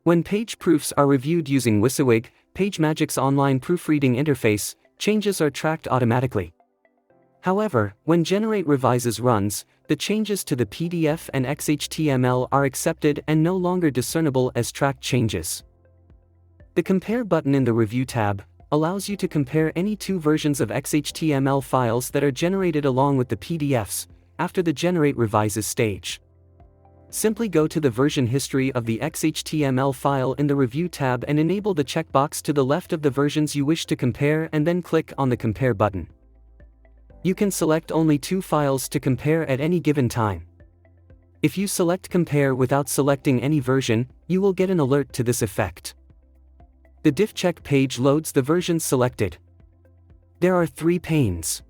When page proofs are reviewed using WYSIWYG, PageMagic's online proofreading interface, changes are tracked automatically. However, when Generate Revises runs, the changes to the PDF and XHTML are accepted and no longer discernible as tracked changes. The Compare button in the Review tab allows you to compare any two versions of XHTML files that are generated along with the PDFs after the Generate Revises stage. Simply go to the version history of the XHTML file in the Review tab and enable the checkbox to the left of the versions you wish to compare and then click on the Compare button. You can select only two files to compare at any given time. If you select Compare without selecting any version, you will get an alert to this effect. The DiffCheck page loads the versions selected. There are three panes.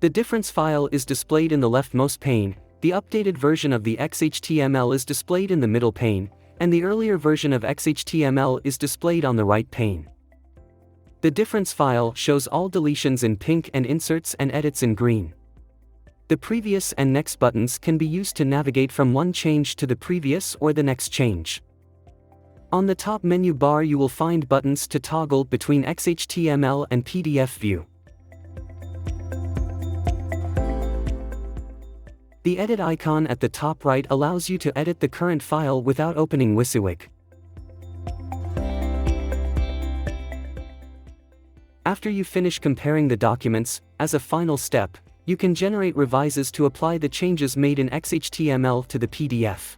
The difference file is displayed in the leftmost pane, the updated version of the XHTML is displayed in the middle pane, and the earlier version of XHTML is displayed on the right pane. The difference file shows all deletions in pink and inserts and edits in green. The previous and next buttons can be used to navigate from one change to the previous or the next change. On the top menu bar you will find buttons to toggle between XHTML and PDF view. The edit icon at the top right allows you to edit the current file without opening WYSIWYG. After you finish comparing the documents, as a final step, you can generate revises to apply the changes made in XHTML to the PDF.